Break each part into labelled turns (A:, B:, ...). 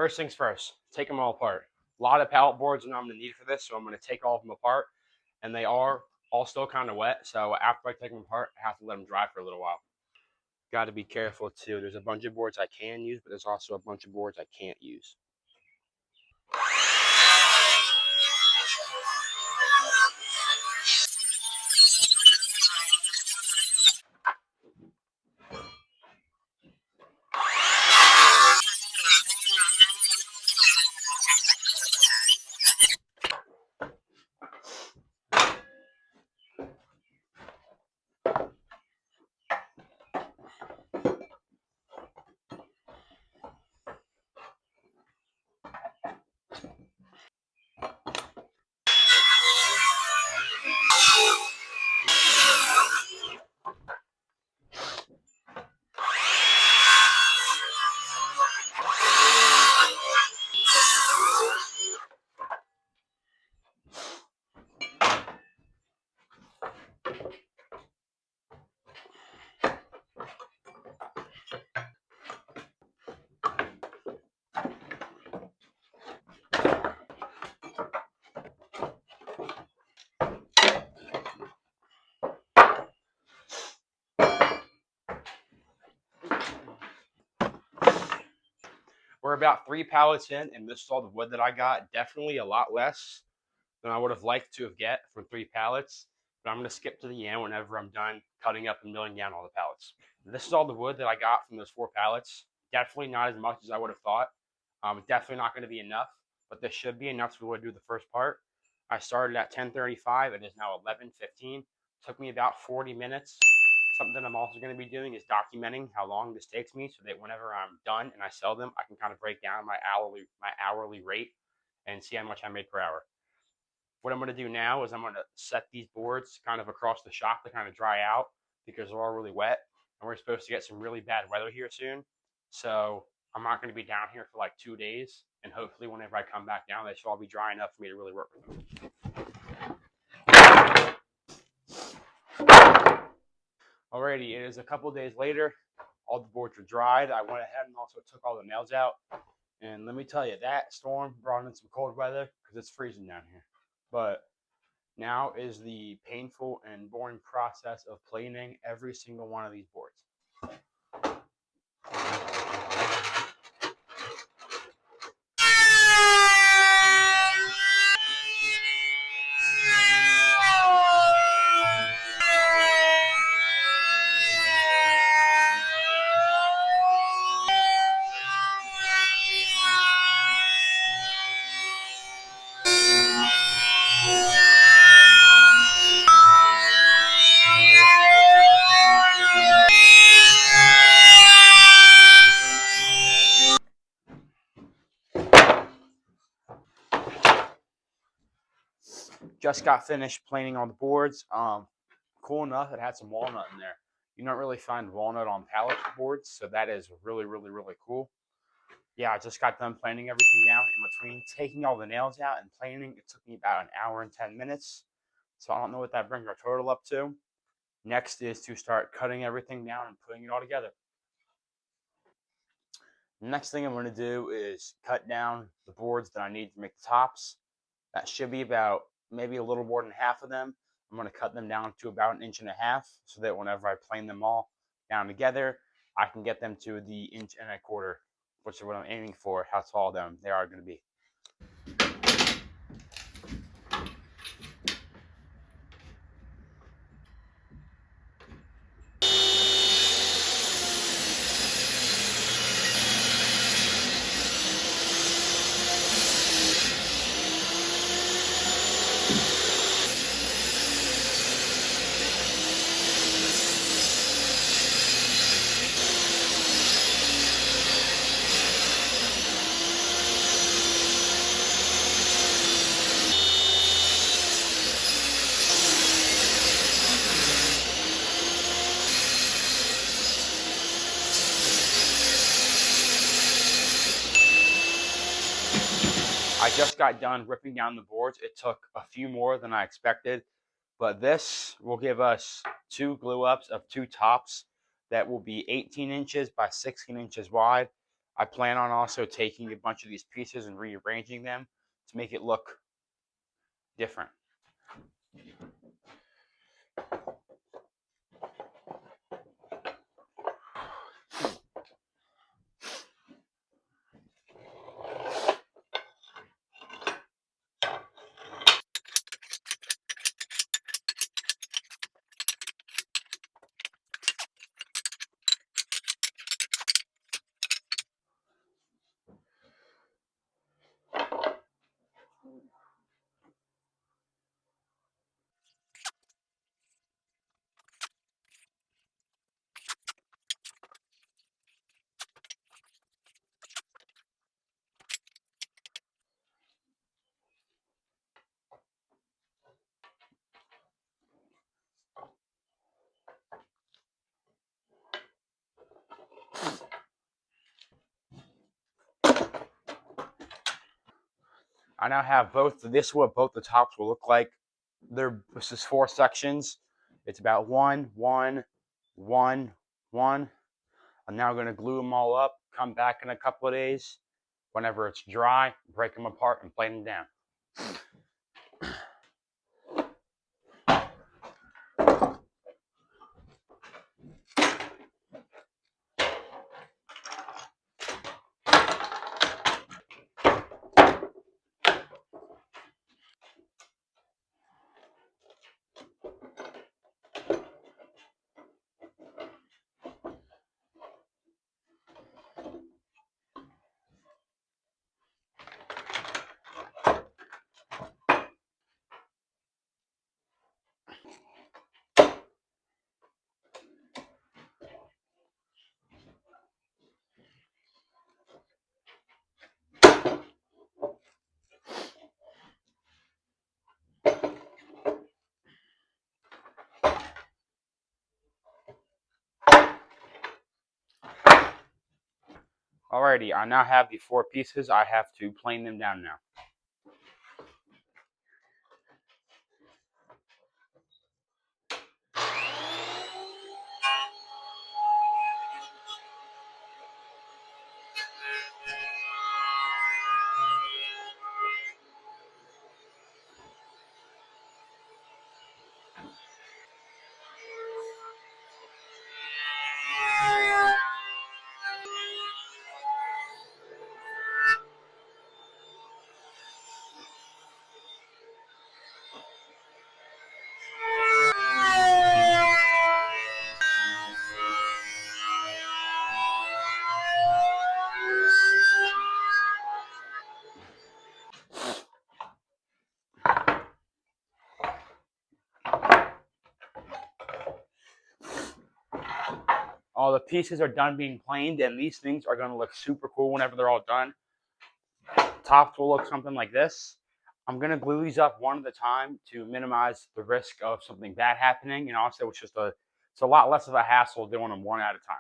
A: First things first, take them all apart. A lot of pallet boards are I'm going to need for this, so I'm going to take all of them apart, and they are all still kind of wet, so after I take them apart, I have to let them dry for a little while. Got to be careful too. There's a bunch of boards I can use, but there's also a bunch of boards I can't use. We're about 3 pallets in, and this is all the wood that I got. Definitely a lot less than I would have liked to have get from 3 pallets, but I'm going to skip to the end whenever I'm done cutting up and milling down all the pallets. This is all the wood that I got from those 4 pallets. Definitely not as much as I would have thought. Definitely not going to be enough, but this should be enough to do the first part. I started at 10:35. It is now 11:15. Took me about 40 minutes. Something I'm also going to be doing is documenting how long this takes me, so that whenever I'm done and I sell them, I can kind of break down my hourly rate and see how much I made per hour. What I'm going to do now is I'm going to set these boards kind of across the shop to kind of dry out because they're all really wet, and we're supposed to get some really bad weather here soon. So I'm not going to be down here for like 2 days, and hopefully whenever I come back down, they should all be dry enough for me to really work with them. Alrighty, it is a couple days later. All the boards are dried. I went ahead and also took all the nails out. And let me tell you, that storm brought in some cold weather because it's freezing down here. But now is the painful and boring process of planing every single one of these boards. Just got finished planing all the boards. Cool enough, it had some walnut in there. You don't really find walnut on pallet boards, so that is really, really, really cool. Yeah, I just got done planing everything down. In between taking all the nails out and planing, it took me about 1 hour and 10 minutes. So I don't know what that brings our total up to. Next is to start cutting everything down and putting it all together. The next thing I'm going to do is cut down the boards that I need to make the tops. That should be about maybe a little more than half of them. I'm going to cut them down to about 1.5 inches so that whenever I plane them all down together, I can get them to the 1.25 inches, which is what I'm aiming for, how tall they are going to be. I just got done ripping down the boards. It took a few more than I expected, but this will give us 2 glue ups of 2 tops that will be 18 inches by 16 inches wide. I plan on also taking a bunch of these pieces and rearranging them to make it look different. I now have both. This is what both the tops will look like. This is 4 sections. It's about 1, 1, 1, 1. I'm now going to glue them all up. Come back in a couple of days. Whenever it's dry, break them apart and plane them down. Alrighty, I now have the 4 pieces. I have to plane them down now. All the pieces are done being planed, and these things are going to look super cool whenever they're all done. Tops will look something like this. I'm going to glue these up one at a time to minimize the risk of something bad happening, and also it's a lot less of a hassle doing them one at a time.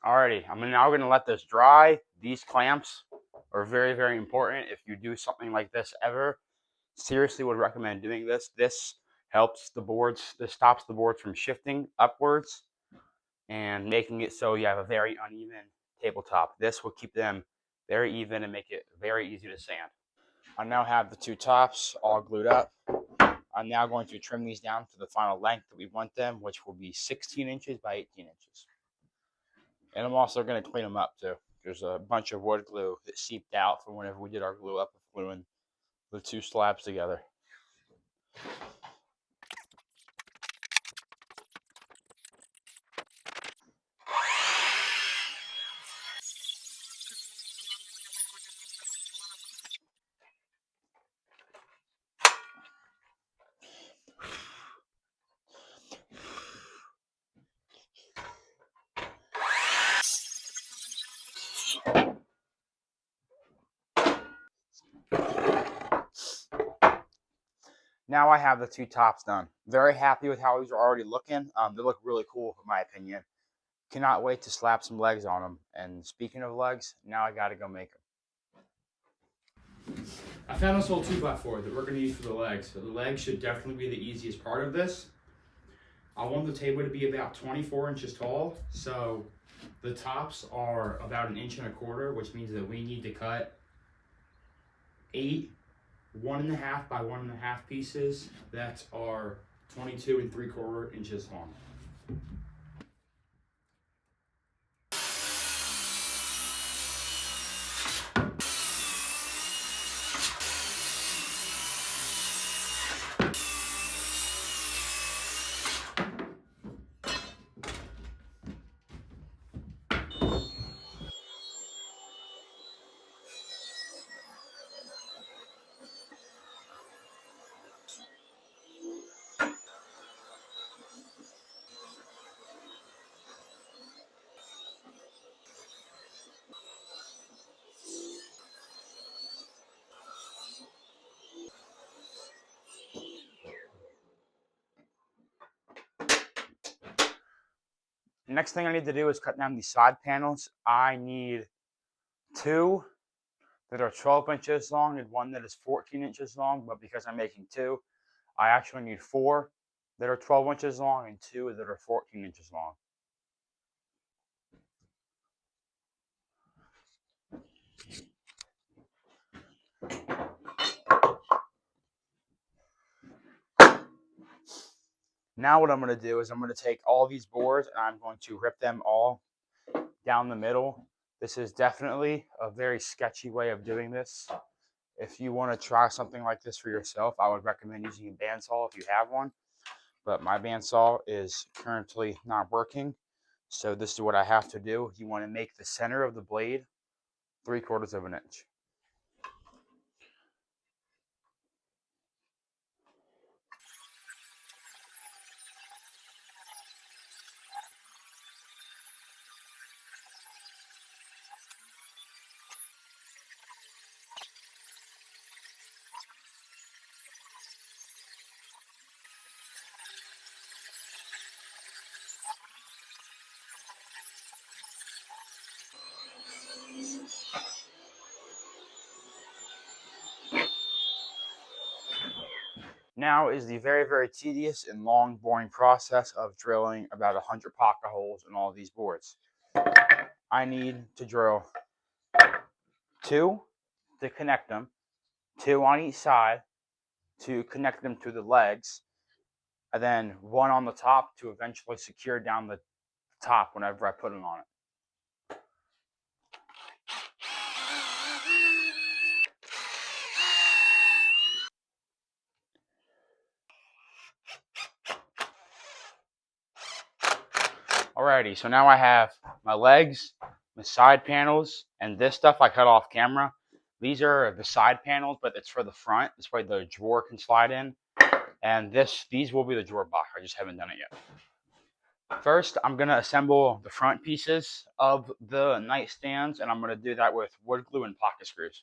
A: Alrighty, I'm now going to let this dry. These clamps are very, very important. If you do something like this ever, seriously would recommend doing this. This helps the boards, this stops the boards from shifting upwards and making it so you have a very uneven tabletop. This will keep them very even and make it very easy to sand. I now have the 2 tops all glued up. I'm now going to trim these down to the final length that we want them, which will be 16 inches by 18 inches. And I'm also going to clean them up too.
B: There's a bunch of wood glue that seeped out from whenever we did our glue up, gluing the two slabs together. Now I have the two tops done. Very happy with how these are already looking. They look really cool, in my opinion. Cannot wait to slap some legs on them. And speaking of legs, now I gotta go make them. I found this little 2x4 that we're gonna use for the legs. So the legs should definitely be the easiest part of this. I want the table to be about 24 inches tall. So the tops are about 1.25 inches, which means that we need to cut 8 1.5 by 1.5 pieces that are 22 3/4 inches long. Next thing I need to do is cut down these side panels. I need 2 that are 12 inches long and 1 that is 14 inches long, but because I'm making 2, I actually need 4 that are 12 inches long and 2 that are 14 inches long. Now what I'm going to do is I'm going to take all these boards and I'm going to rip them all down the middle. This is definitely a very sketchy way of doing this. If you want to try something like this for yourself, I would recommend using a bandsaw if you have one. But my bandsaw is currently not working. So this is what I have to do. You want to make the center of the blade 3/4 of an inch. Now is the very, very tedious and long, boring process of drilling about 100 pocket holes in all these boards. I need to drill 2 to connect them, 2 on each side to connect them to the legs, and then 1 on the top to eventually secure down the top whenever I put them on it. Alrighty, so now I have my legs, my side panels, and this stuff I cut off camera. These are the side panels, but it's for the front. This way the drawer can slide in. And these will be the drawer box. I just haven't done it yet. First, I'm going to assemble the front pieces of the nightstands, and I'm going to do that with wood glue and pocket screws.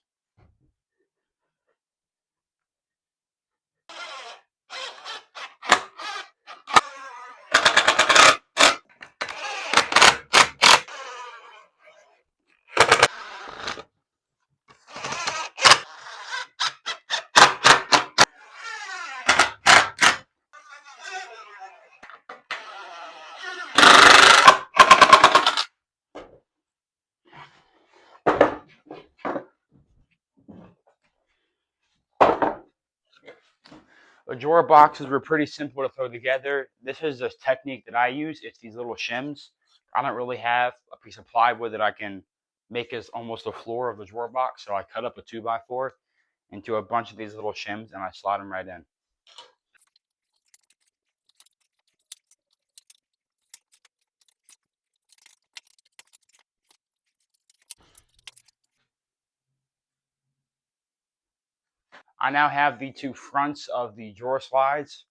B: The drawer boxes were pretty simple to throw together. This is a technique that I use. It's these little shims. I don't really have a piece of plywood that I can make as almost the floor of the drawer box. So I cut up a 2x4 into a bunch of these little shims and I slide them right in. I now have the two fronts of the drawer slides.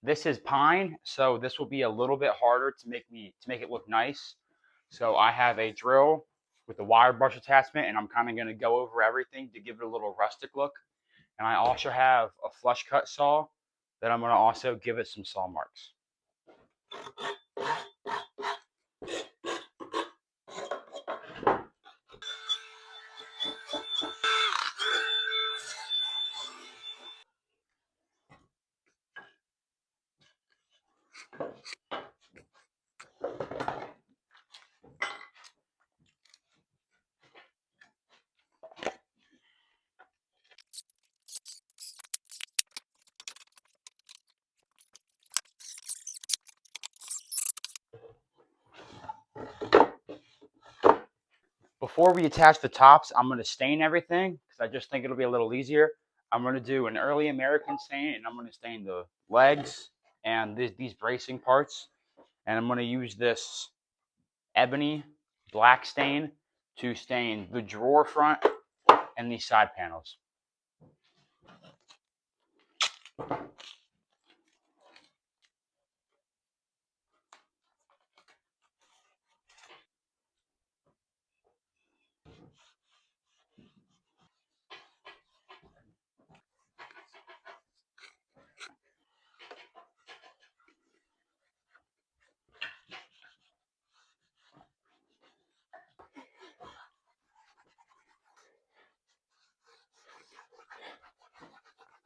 B: This is pine, so this will be a little bit harder to make it look nice. So I have a drill with a wire brush attachment, and I'm kind of going to go over everything to give it a little rustic look. And I also have a flush cut saw that I'm going to also give it some saw marks. Before we attach the tops, I'm going to stain everything because I just think it'll be a little easier. I'm going to do an early American stain, and I'm going to stain the legs and these bracing parts. And I'm going to use this ebony black stain to stain the drawer front and these side panels.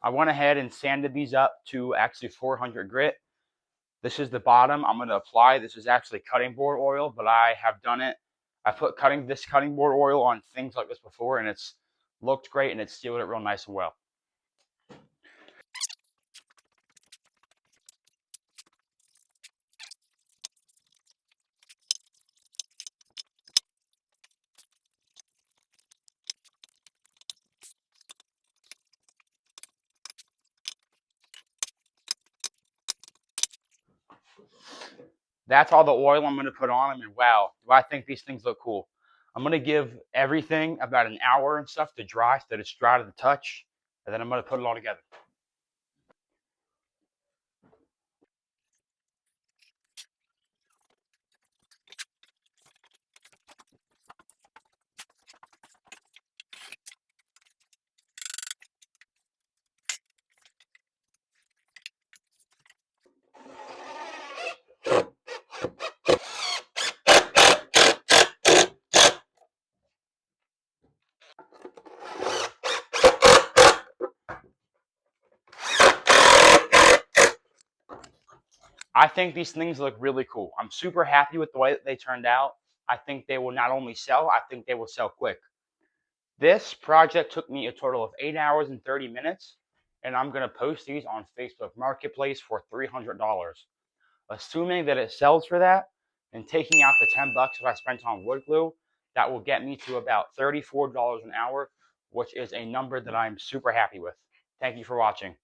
B: I went ahead and sanded these up to actually 400 grit. This is the bottom I'm going to apply. This is actually cutting board oil, but I have done it. I put this cutting board oil on things like this before, and it's looked great, and it's sealed it real nice and well. That's all the oil I'm going to put on them, and wow, do I think these things look cool. I'm going to give everything about an hour and stuff to dry so that it's dry to the touch, and then I'm going to put it all together. I think these things look really cool. I'm super happy with the way that they turned out. I think they will not only sell, I think they will sell quick. This project took me a total of 8 hours and 30 minutes, and I'm going to post these on Facebook Marketplace for $300. Assuming that it sells for that, and taking out the $10 that I spent on wood glue, that will get me to about $34 an hour, which is a number that I'm super happy with. Thank you for watching.